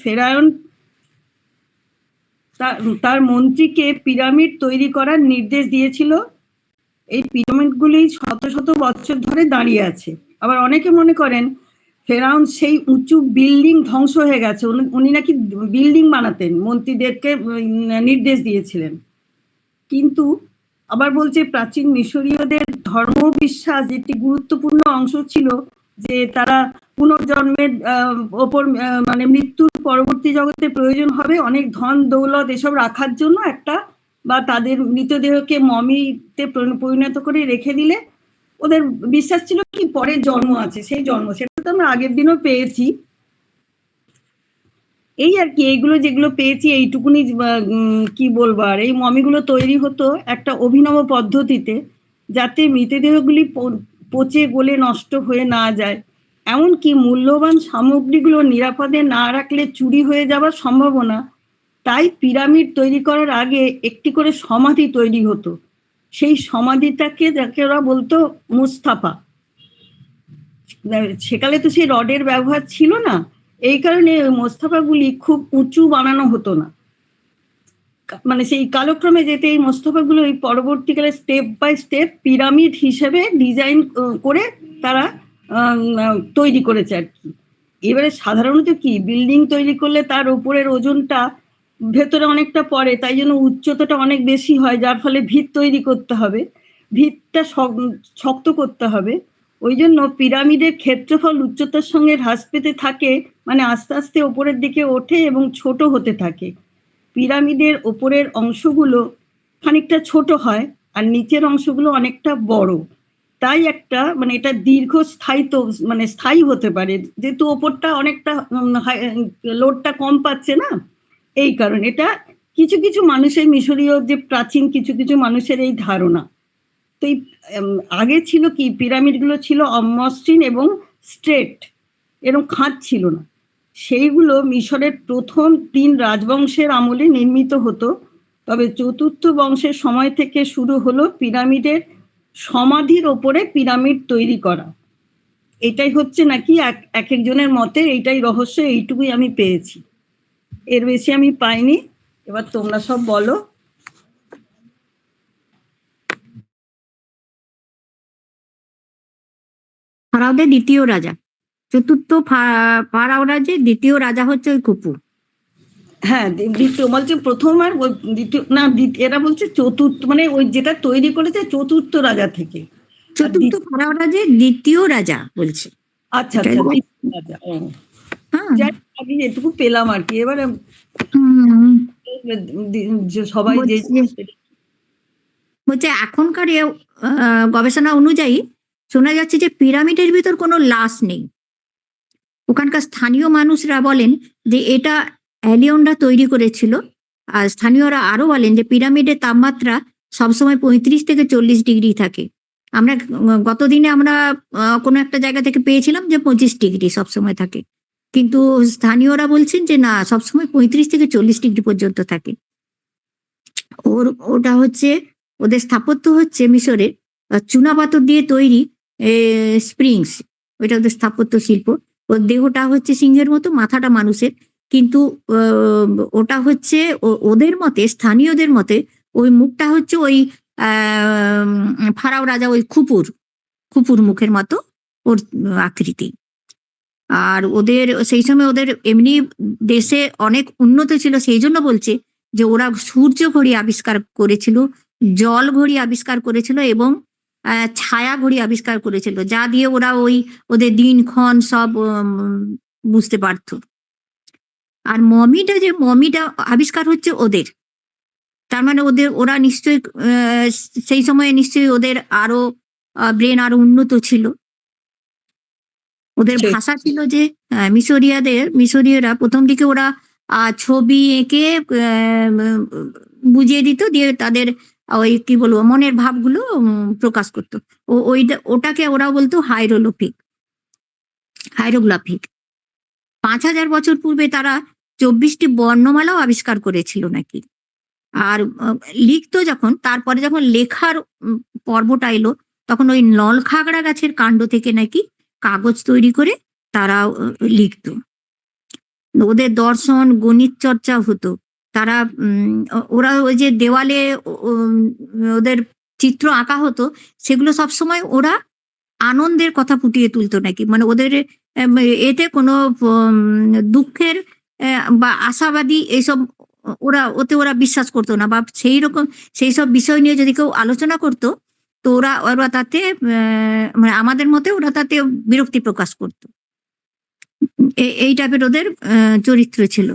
ফেরাউন তার মন্ত্রীকে পিরামিড তৈরি করার নির্দেশ দিয়েছিল। এই পিরামিডগুলি শত শত বছর ধরে দাঁড়িয়ে আছে। আবার অনেকে মনে করেন ফেরাউন সেই উঁচু বিল্ডিং ধ্বংস হয়ে গেছে, উনি নাকি বিল্ডিং বানাতেন, মন্ত্রীদেরকে নির্দেশ দিয়েছিলেন। কিন্তু আবার বলছে প্রাচীন মিশরীয়দের ধর্ম বিশ্বাস যেটি গুরুত্বপূর্ণ অংশ ছিল যে তারা পুনর্জন্মের ওপর মানে মৃত্যুর পরবর্তী জগতে প্রয়োজন হবে অনেক ধন দৌলত এসব রাখার জন্য একটা, বা তাদের মৃতদেহকে মমিতে পরিণত করে রেখে দিলে ওদের বিশ্বাস ছিল কি পরের জন্ম আছে, সেই জন্ম, সেটা তো আমরা আগের দিনও পেয়েছি। এই আর কি, এইগুলো যেগুলো পেয়েছি এইটুকুনি কি বলবো। আর এই মমিগুলো তৈরি হতো একটা অভিনব পদ্ধতিতে, যাতে মৃতদেহগুলি পচে গলে নষ্ট হয়ে না যায়, এমনকি মূল্যবান সামগ্রীগুলো নিরাপদে না রাখলে চুরি হয়ে যাওয়ার সম্ভাবনা। তাই পিরামিড তৈরি করার আগে একটি করে সমাধি তৈরি হতো। সেই সমাধিটাকে যাকে ওরা বলতো মুস্তাফা। সেকালে তো সেই রডের ব্যবহার ছিল না, এই কারণে মোস্তফাগুলি খুব উঁচু বানানো হতো না। মানে সেই কালক্রমে যেতে এই মোস্তফাগুলো পরবর্তীকালে স্টেপ বাই স্টেপ পিরামিড হিসেবে ডিজাইন করে তারা তৈরি করেছে আর কি। এবারে সাধারণত কি বিল্ডিং তৈরি করলে তার উপরের ওজনটা ভেতরে অনেকটা পড়ে, তাই জন্য উচ্চতাটা অনেক বেশি হয়, যার ফলে ভিত তৈরি করতে হবে, ভিতটা শক্ত করতে হবে। ওই জন্য পিরামিডের ক্ষেত্রফল উচ্চতার সঙ্গে হ্রাস পেতে থাকে, মানে আস্তে আস্তে ওপরের দিকে ওঠে এবং ছোট হতে থাকে। পিরামিডের ওপরের অংশগুলো খানিকটা ছোট হয় আর নিচের অংশগুলো অনেকটা বড়। তাই একটা মানে এটা দীর্ঘস্থায়িত্ব মানে স্থায়ী হতে পারে, যেহেতু ওপরটা অনেকটা লোডটা কম পাচ্ছে না, এই কারণে এটা কিছু কিছু মানুষের, মিশরীয় যে প্রাচীন কিছু কিছু মানুষের এই ধারণা। তো এই আগে ছিল কি পিরামিডগুলো ছিল অমসৃণ এবং স্ট্রেট, এরকম খাঁজ ছিল না। সেইগুলো মিশরের প্রথম 3 রাজবংশের আমলে নির্মিত হতো। তবে চতুর্থ বংশের সময় থেকে শুরু হলো পিরামিডের সমাধির ওপরে পিরামিড তৈরি করা। এটাই হচ্ছে নাকি এক একজনের মতে এইটাই রহস্য, এইটুকুই আমি পেয়েছি, এর বেশি আমি পাইনি। এবার তোমরা সব বলো। ফারাওদের দ্বিতীয় রাজা, চতুর্থ ফারাও রাজ্যের দ্বিতীয় রাজা হচ্ছে ওই খুপু। হ্যাঁ, দ্বিতীয় বলছে প্রথম, আর দ্বিতীয় না, এরা বলছে চতুর্থ, মানে ওই যেটা তৈরি করেছে চতুর্থ রাজা থেকে। চতুর্থ ফারাও রাজ্যের দ্বিতীয় রাজা বলছে। আচ্ছা আচ্ছা, দ্বিতীয় রাজা। যাই আমি এটুকু পেলাম আর কি। এবারে সবাই যে বলছে এখনকার গবেষণা অনুযায়ী শোনা যাচ্ছে যে পিরামিডের ভিতর কোনো লাশ নেই। ওখানকার স্থানীয় মানুষরা বলেন যে এটা অ্যালিয়নরা তৈরি করেছিল। আর স্থানীয়রা আরো বলেন যে পিরামিডের তাপমাত্রা সবসময় 35 থেকে 40 ডিগ্রি থাকে। আমরা গতদিনে আমরা কোনো একটা জায়গা থেকে পেয়েছিলাম যে 25 ডিগ্রি সবসময় থাকে, কিন্তু স্থানীয়রা বলছেন যে না, সবসময় 35 থেকে 40 ডিগ্রি পর্যন্ত থাকে। ওটা হচ্ছে ওদের স্থাপত্য হচ্ছে মিশরের চুনাপাথর দিয়ে তৈরি স্প্রিংস, ওইটা ওদের স্থাপত্য শিল্প। ওর দেহটা হচ্ছে সিংহের মতো, মাথাটা মানুষের, কিন্তু ওটা হচ্ছে ওদের মতে, স্থানীয়দের মতে ওই মুখটা হচ্ছে ওই ফারাও রাজা ওই খুপুর মুখের মতো ওর আকৃতি। আর ওদের সেই সময় ওদের এমনি দেশে অনেক উন্নত ছিল, সেই জন্য বলছে যে ওরা সূর্য ঘড়ি আবিষ্কার করেছিল, জল ঘড়ি আবিষ্কার করেছিল এবং ছায়া ঘড়ি আবিষ্কার করেছিল, যা দিয়ে ওরা ওই ওদের দিনক্ষণ সব বুঝতে পারত। আর মমিটা আবিষ্কার হচ্ছে ওদের, তার মানে ওরা নিশ্চয়ই সেই সময়ে নিশ্চয়ই ওদের আরো ব্রেন আরো উন্নত ছিল। ওদের ভাষা ছিল যে মিশরীয়রা প্রথম দিকে ওরা ছবি এঁকে বুঝিয়ে দিত, দিয়ে তাদের ওই কি বলবো মনের ভাবগুলো প্রকাশ করতো। ওটাকে ওরা বলতো হাইরোগ্রাফিক। 5000 বছর পূর্বে তারা 24টি বর্ণমালাও আবিষ্কার করেছিল নাকি। আর লিখতো যখন, তারপরে যখন লেখার পর্বটা এলো, তখন ওই নলখাগড়া গাছের কাণ্ড থেকে নাকি কাগজ তৈরি করে তারা লিখতো। ওদের দর্শন গণিত চর্চা হতো। তারা ওরা ওই যে দেওয়ালে ওদের চিত্র আঁকা হতো, সেগুলো সবসময় ওরা আনন্দের কথা ফুটিয়ে তুলতো নাকি। মানে ওদের এম এতে কোনো দুঃখের বা আশাবাদী এইসব ওরা বিশ্বাস করতো না, বা সেইরকম সেইসব বিষয় নিয়ে যদি কেউ আলোচনা করতো, তো ওরা ওরা তাতে মানে আমাদের মতে ওরা তাতে বিরক্তি প্রকাশ করতো। এই টাইপের ওদের চরিত্র ছিল।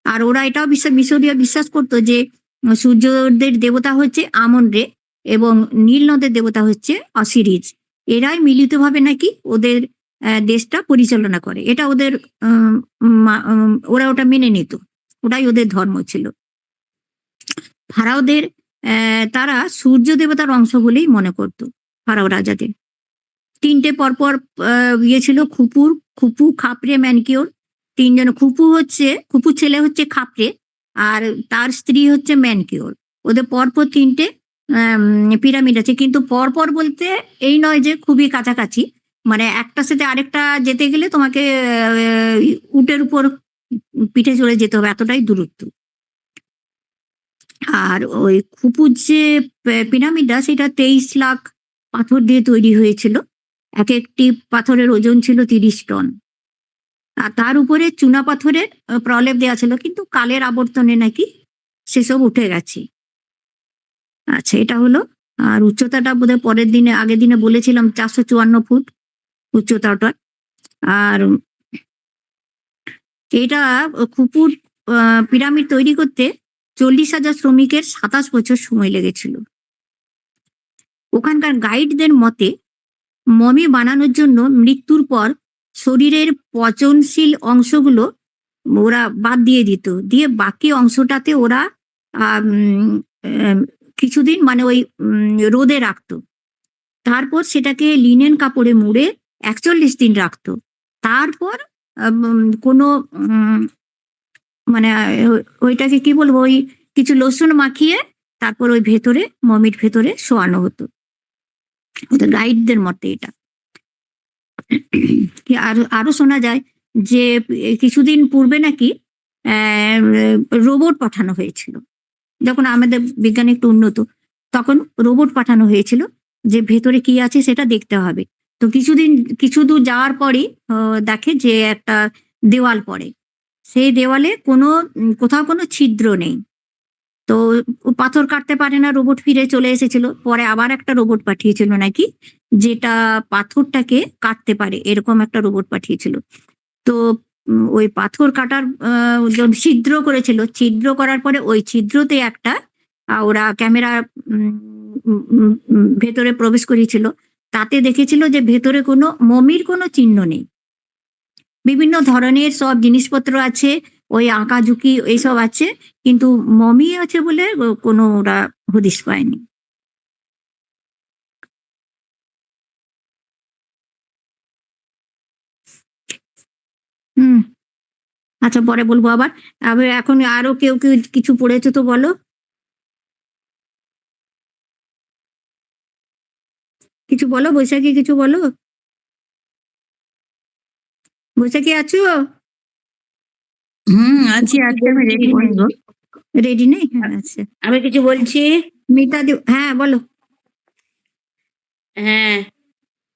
আর ওরা এটাও মিশরীয় বিশ্বাস করতো যে সূর্যদের দেবতা হচ্ছে আমন-রে এবং নীল নদের দেবতা হচ্ছে অসিরিস। এরাই মিলিতভাবে নাকি ওদের দেশটা পরিচালনা করে। এটা ওদের ওরা ওটা মেনে নিত। ওটাই ওদের ধর্ম ছিল। ফারাওদের তারা সূর্য দেবতার অংশ বলেই মনে করত, ফারাও রাজাদের। ৩ টে পরপর ইয়ে ছিল, খুপু, খাপড়ে, ম্যানকিওর। ৩ জন। খুপুর ছেলে হচ্ছে খাপড়ে, আর তার স্ত্রী হচ্ছে ম্যানকিওর। ওদের পরপর ৩ টে পিরামিড আছে। কিন্তু পরপর বলতে এই নয় যে খুবই কাছাকাছি। মানে একটার সাথে আরেকটা যেতে গেলে তোমাকে উটের উপর পিঠে চড়ে যেতে হবে, এতটাই দূরত্ব। আর ওই খুপুর যে পিরামিডটা, সেটা ২৩ লাখ পাথর দিয়ে তৈরি হয়েছিল। একেকটি পাথরের ওজন ছিল ৩০ টন। আর তার উপরে চুনা পাথরের প্রলেপ দেওয়া ছিল, কিন্তু কালের আবর্তনে নাকি সেসব উঠে গেছে। আচ্ছা, এটা হলো। আর উচ্চতাটা বোধহয় আগের দিনে বলেছিলাম ৪৫৪ ফুট উচ্চতাটা। আর এটা খুপুর পিরামিড তৈরি করতে ৪০,০০০ শ্রমিকের ২৭ বছর সময় লেগেছিল। ওখানকার গাইডদের মতে মমি বানানোর জন্য মৃত্যুর পর শরীরের পচনশীল অংশগুলো ওরা বাদ দিয়ে দিত। দিয়ে বাকি অংশটাতে ওরা কিছুদিন মানে ওই রোদে রাখতো। তারপর সেটাকে লিনেন কাপড়ে মুড়ে ৪১ দিন রাখতো। তারপর কোনো মানে ওইটাকে কি বলবো, ওই কিছু লোশন মাখিয়ে তারপর ওই ভেতরে, মমির ভেতরে শোয়ানো হতো। ওদের গাইডদের মতে এটা। আরো শোনা যায় যে কিছুদিন পূর্বে নাকি রোবট পাঠানো হয়েছিল। যখন আমাদের বিজ্ঞান একটু উন্নত, তখন রোবট পাঠানো হয়েছিল যে ভেতরে কি আছে সেটা দেখতে হবে। তো কিছু দূর যাওয়ার পরই দেখে যে একটা দেওয়াল পড়ে। সেই দেওয়ালে কোথাও কোনো ছিদ্র নেই। তো পাথর কাটতে পারে না, রোবট ফিরে চলে এসেছিল। পরে আবার একটা রোবট পাঠিয়েছিল নাকি, যেটা পাথরটাকে কাটতে পারে, এরকম একটা রোবট পাঠিয়েছিল। তো ওই পাথর কাটার ছিদ্র করেছিল। ছিদ্র করার পরে ওই ছিদ্রতে একটা ওরা ক্যামেরা ভেতরে প্রবেশ করিয়েছিল। তাতে দেখেছিল যে ভেতরে কোনো মমির কোনো চিহ্ন নেই। বিভিন্ন ধরনের সব জিনিসপত্র আছে, ওই আঁকাঝুঁকি এইসব আছে, কিন্তু মমি আছে বলে কোনো ওরা হদিশ পায়নি। হুম। আচ্ছা, পরে বলবো আবার। এখন আরো কেউ কিছু পড়েছো তো বলো। কিছু বলো বৈশাখী, কিছু বলো। বৈশাখী আছো? আছি, কিছু আজকে আমি বলছি রেডি নেই গো। রেডি নেই? হ্যাঁ, আচ্ছা। আমি কিছু বলছি। হ্যাঁ, বলো। হ্যাঁ,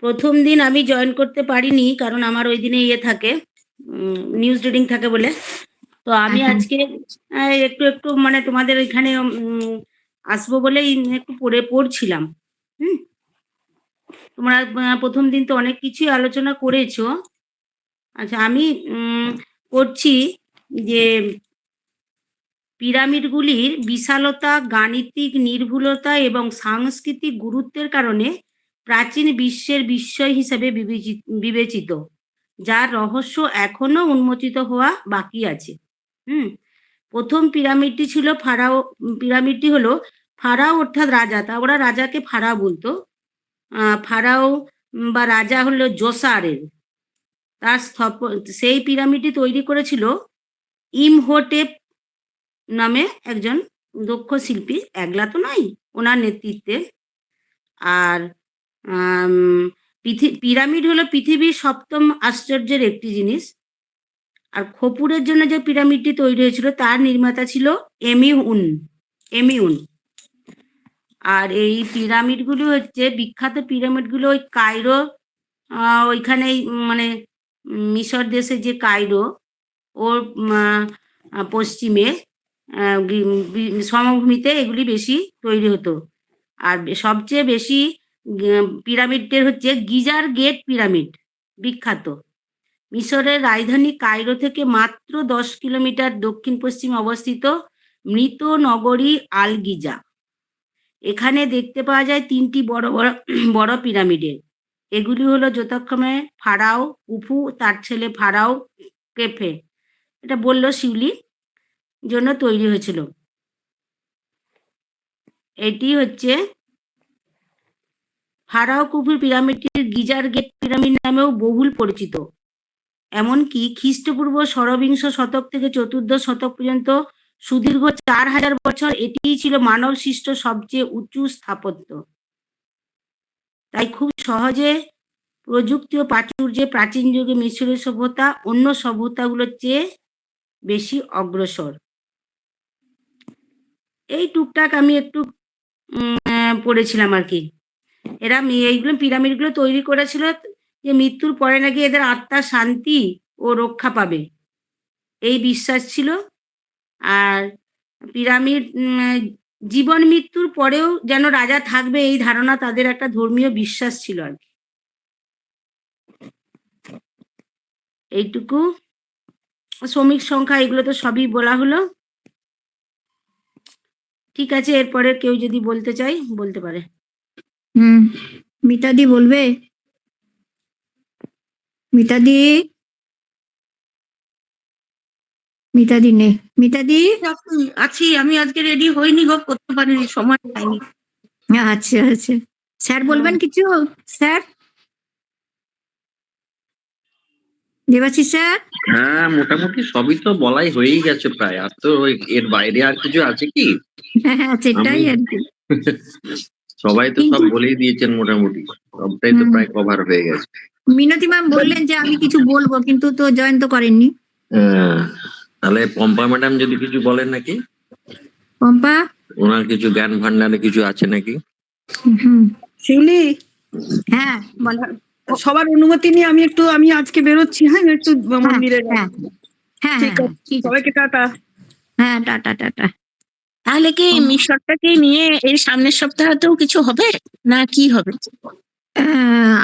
প্রথম দিন আমি জয়েন করতে পারিনি, কারণ আমার ওই দিনে ইয়ে থাকে, নিউজ রিডিং থাকে বলে। তো আমি হ্যাঁ, আজকে একটু মানে তোমাদের এখানে আসবো বলেই একটু পড়ছিলাম। হুম, তোমরা প্রথম দিন তো অনেক কিছুই আলোচনা করেছো। আচ্ছা, আমি পড়ছি যে পিরামিডগুলির বিশালতা, গাণিতিক নির্ভুলতা এবং সাংস্কৃতিক গুরুত্বের কারণে প্রাচীন বিশ্বের বিস্ময় হিসেবে বিবেচিত, যার রহস্য এখনো উন্মোচিত হওয়া বাকি আছে। হুম, প্রথম পিরামিডটি হলো ফারাও, অর্থাৎ রাজা। তা ওরা রাজাকে ফারাও বলতো। ফারাও বা রাজা হলো জোসারের। সেই পিরামিডটি তৈরি করেছিল ইমহোটেপ নামে একজন দক্ষ শিল্পী, একলা তো নয়, ওনার নেতৃত্বে। আর পিরামিড হলো পৃথিবীর ৭ম আশ্চর্যের একটি জিনিস। আর খপুরের জন্য যে পিরামিডটি তৈরি হয়েছিল তার নির্মাতা ছিল এমিউন। আর এই পিরামিডগুলো হচ্ছে বিখ্যাত পিরামিডগুলো ওই কায়রো, ওইখানেই মানে মিশর দেশের যে কায়রো ওর পশ্চিমে সমভূমিতে এগুলি বেশি তৈরি হতো। আর সবচেয়ে বেশি পিরামিডের হচ্ছে গিজার গেট পিরামিড বিখ্যাত। মিশরের রাজধানী কায়রো থেকে মাত্র 10 কিলোমিটার দক্ষিণ পশ্চিমে অবস্থিত মৃত নগরী আল গিজা। এখানে দেখতে পাওয়া যায় 3টি বড় বড় বড় পিরামিডের। এগুলি হলো যথাক্রমে ফারাও কুফু, তার ছেলে ফারাও কেফে, এটা বললো শিউলি জন্য তৈরি হয়েছিল। এটি হচ্ছে ফারাও কুফুর পিরামিডটির গিজার গেট পিরামিড নামেও বহুল পরিচিত। এমনকি খ্রিস্টপূর্ব ষড়বিংশ শতক থেকে চতুর্দশ শতক পর্যন্ত সুদীর্ঘ 4000 বছর এটিই ছিল মানব সৃষ্ট সবচেয়ে উঁচু স্থাপত্য। তাই খুব সহজে প্রযুক্তি ও প্রাচুর্যে প্রাচীন যুগে মিশরীয় সভ্যতা অন্য সভ্যতাগুলোর চেয়ে বেশি অগ্রসর। এই টুকটাক আমি একটু পড়েছিলাম আর কি। এরা এইগুলো পিরামিডগুলো তৈরি করেছিল যে মৃত্যুর পরে নাকি এদের আত্মার শান্তি ও রক্ষা পাবে, এই বিশ্বাস ছিল। আর পিরামিড জীবন মৃত্যুর পরেও যেন রাজা থাকবে এই ধারণা তাদের একটা ধর্মীয় বিশ্বাস ছিল আর কি। এইটুকু। শ্রমিক সংখ্যা এগুলো তো সবই বলা হলো। ঠিক আছে, এরপরে কেউ যদি বলতে চাই বলতে পারে। মিতাদি বলবে? মিতাদি নেই। মিতাদি আছি, আমি আজকে রেডি হইনি গো, করতে পারিনি, সময় পাইনি। আচ্ছা আচ্ছা, স্যার বলবেন কিছু? Sir, Debashis sir? হ্যাঁ, মোটামুটি সবই তো বলাই হয়েই গেছে প্রায়। আর তো এর বাইরে আর কিছু আছে কি? হ্যাঁ সেটাই আর কি। সবাই তো সব বলেই দিয়েছেন, মোটামুটি সবটাই তো প্রায় কভার হয়ে গেছে। মিনতি ম্যাম বললেন যে আমি কিছু বলবো, কিন্তু তো জয়েন তো করেননি। তাহলে পম্পা ম্যাডাম যদি কিছু বলেন নাকি? পম্পা, ওনার কিছু জ্ঞান ভান্ডারে কিছু আছে নাকি? শিউলি, হ্যাঁ বল। সবার অনুমতি নিয়ে আমি আজকে বেরোচ্ছি। হ্যাঁ, একটু মন্দিরে হ্যাঁ হ্যাঁ ঠিক আছে, সবাইকে টাটা। হ্যাঁ টাটা টাটা। তাহলে কি মিশরটাকে নিয়ে এই সামনের সপ্তাহতেও কিছু হবে না কি হবে?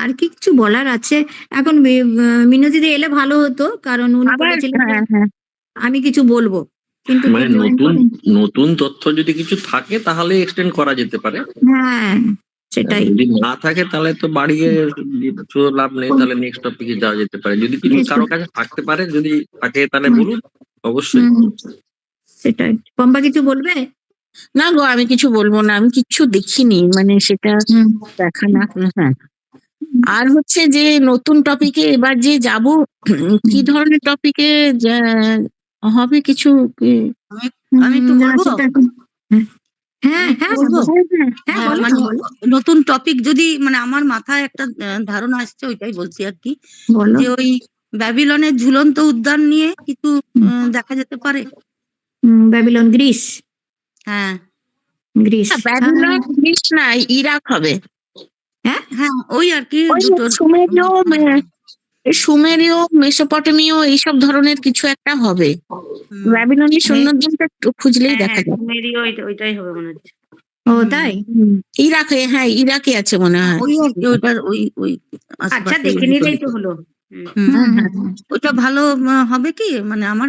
আর কি কিছু বলার আছে এখন? মিনতিদি এলে ভালো হতো, কারণ উনি আবার বলেছিলেন যে হ্যাঁ, আমি কিছু বলবো, কিন্তু মানে নতুন তথ্য যদি কিছু থাকে তাহলে এক্সটেন্ড করা যেতে পারে। হ্যাঁ সেটাই। যদি না থাকে তাহলে তো বাড়িয়ে কিছু লাভ নেই, তাহলে নেক্সট টপিকে যাওয়া যেতে পারে। যদি কিছু কারো কাছে থাকতে পারে, যদি থাকে তাহলে বলুন অবশ্যই। সেটাই। পম্পা কিছু বলবে? না গো, আমি কিছু বলবো না, আমি কিচ্ছু দেখিনি, মানে সেটা দেখা না। হ্যাঁ, আর হচ্ছে যে নতুন টপিকে এবার যে যাব, কি ধরনের টপিকে হবে কিছু আমি একটু বলবো। হ্যাঁ হ্যাঁ মানে নতুন টপিক যদি, মানে আমার মাথায় একটা ধারণা আসছে, ওইটাই বলছি আর কি, যে ওই ব্যাবিলনের ঝুলন্ত উদ্যান নিয়ে কিছু দেখা যেতে পারে। Babylon, Greece? হ্যাঁ, গ্রিস, ব্যাবিলন গ্রিস না, ইরাক হবে। হ্যাঁ, ওই আর কি সুমেরীয় মেসোপটেমীয় এইসব ধরনের কিছু একটা হবে। ব্যাবিলনের সৈন্যদলটা একটু খুঁজলেই দেখা যাবে। ওইটাই হবে মনে হচ্ছে। ও তাই? ইরাকে, হ্যাঁ ইরাকে আছে মনে হয়। ওই আর কি, ওইটার ওই আচ্ছা, দেখে নিলেই তো হলো। ওটা ভালো হবে কি, মানে আমার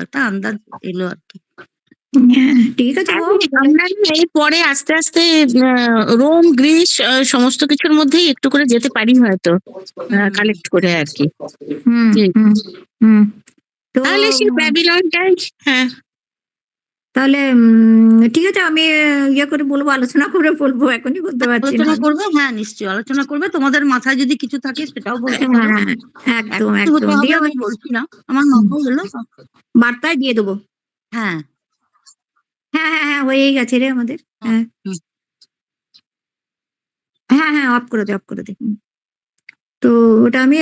একটা আন্দাজ এলো আর কি। ঠিক আছে, আমরা এই পরে আস্তে আস্তে রোম, গ্রিস সমস্ত কিছুর মধ্যেই একটু করে যেতে পারি হয়তো, কালেক্ট করে আর কি। তাহলে সেই ব্যাবিলনটাই। হ্যাঁ, তাহলে ঠিক আছে, আমি ইয়ে করে বলবো, আলোচনা করে বলবো, এখনই বলতে পারছি না। আলোচনা করবে, হ্যাঁ নিশ্চয়ই আলোচনা করবে। তোমাদের মাথায় যদি কিছু থাকে সেটাও বলতে পারো। একদম একদম, দিয়ে আমি বলছি না, আমার মাথায় এলো, বার্তায় দিয়ে দেবো। হ্যাঁ হ্যাঁ হ্যাঁ হ্যাঁ, হয়েই গেছে রে আমাদের। হ্যাঁ হ্যাঁ হ্যাঁ, অফ করে দে, অফ করে দে। তো ওটা আমি